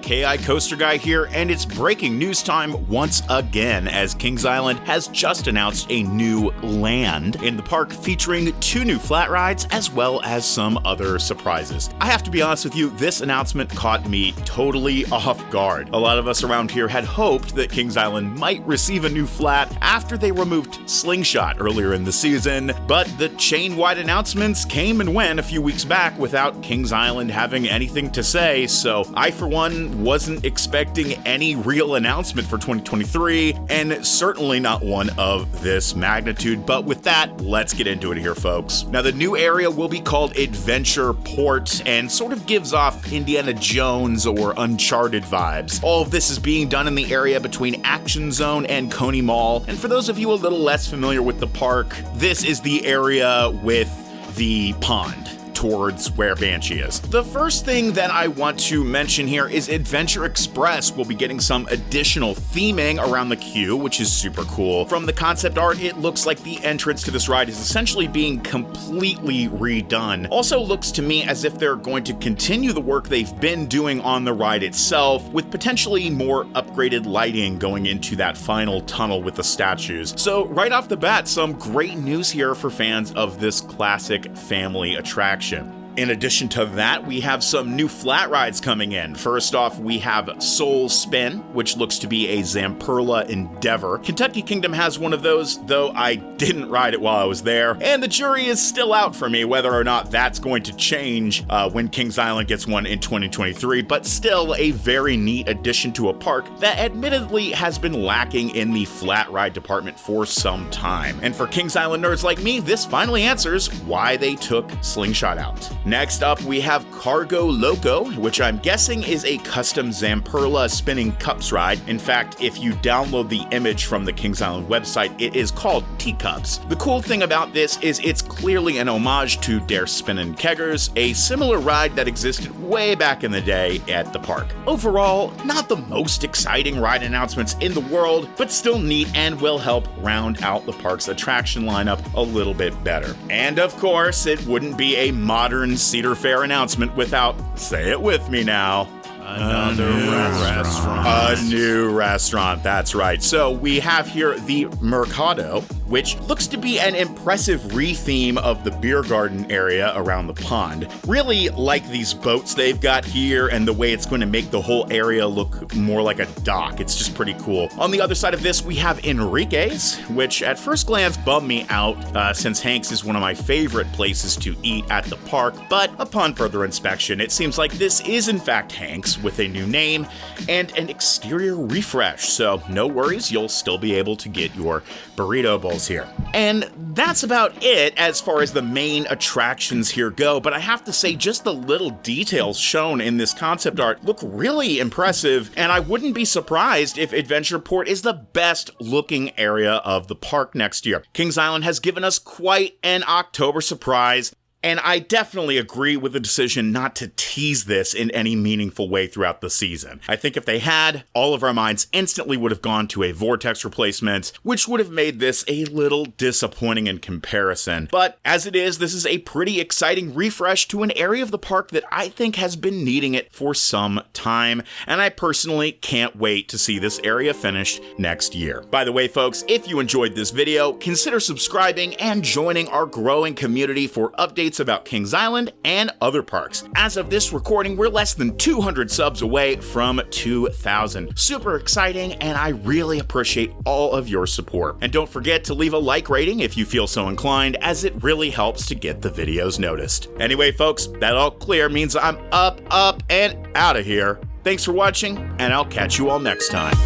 KI Coaster Guy here, and it's breaking news time once again as Kings Island has just announced a new land in the park featuring 2 new flat rides as well as some other surprises. I have to be honest with you, this announcement caught me totally off guard. A lot of us around here had hoped that Kings Island might receive a new flat after they removed Slingshot earlier in the season, but the chain-wide announcements came and went a few weeks back without Kings Island having anything to say, so I for one wasn't expecting any real announcement for 2023, and certainly not one of this magnitude. But with that, let's get into it here, folks. Now, the new area will be called Adventure Port and sort of gives off Indiana Jones or Uncharted vibes. All of this is being done in the area between Action Zone and Coney Mall, and for those of you a little less familiar with the park, this is the area with the pond towards where Banshee is. The first thing that I want to mention here is Adventure Express will be getting some additional theming around the queue, which is super cool. From the concept art, it looks like the entrance to this ride is essentially being completely redone. Also looks to me as if they're going to continue the work they've been doing on the ride itself, with potentially more upgraded lighting going into that final tunnel with the statues. So right off the bat, some great news here for fans of this classic family attraction. In addition to that, we have some new flat rides coming in. First off, we have Soul Spin, which looks to be a Zamperla Endeavor. Kentucky Kingdom has one of those, though I didn't ride it while I was there, and the jury is still out for me whether or not that's going to change when Kings Island gets one in 2023, but still a very neat addition to a park that admittedly has been lacking in the flat ride department for some time. And for Kings Island nerds like me, this finally answers why they took Slingshot out. Next up, we have Cargo Loco, which I'm guessing is a custom Zamperla spinning cups ride. In fact, if you download the image from the Kings Island website, it is called Teacups. The cool thing about this is it's clearly an homage to Der Spinnin' Keggers, a similar ride that existed way back in the day at the park. Overall, not the most exciting ride announcements in the world, but still neat and will help round out the park's attraction lineup a little bit better. And of course, it wouldn't be a modern Cedar Fair announcement without, say it with me now, another restaurant. A new restaurant, that's right. So we have here the Mercado, which looks to be an impressive re-theme of the beer garden area around the pond. Really like these boats they've got here and the way it's going to make the whole area look more like a dock. It's just pretty cool. On the other side of this, we have Enrique's, which at first glance bummed me out since Hank's is one of my favorite places to eat at the park, but upon further inspection, it seems like this is in fact Hank's with a new name and an exterior refresh, so no worries, you'll still be able to get your burrito bowls here. And that's about it as far as the main attractions here go, but I have to say just the little details shown in this concept art look really impressive, and I wouldn't be surprised if Adventure Port is the best looking area of the park next year. Kings Island has given us quite an October surprise, and I definitely agree with the decision not to tease this in any meaningful way throughout the season. I think if they had, all of our minds instantly would have gone to a Vortex replacement, which would have made this a little disappointing in comparison. But as it is, this is a pretty exciting refresh to an area of the park that I think has been needing it for some time, and I personally can't wait to see this area finished next year. By the way, folks, if you enjoyed this video, consider subscribing and joining our growing community for updates about Kings Island and other parks. As of this recording, we're less than 200 subs away from 2,000. Super exciting, and I really appreciate all of your support. And don't forget to leave a like rating if you feel so inclined, as it really helps to get the videos noticed. Anyway, folks, that all clear means I'm up, and out of here. Thanks for watching, and I'll catch you all next time.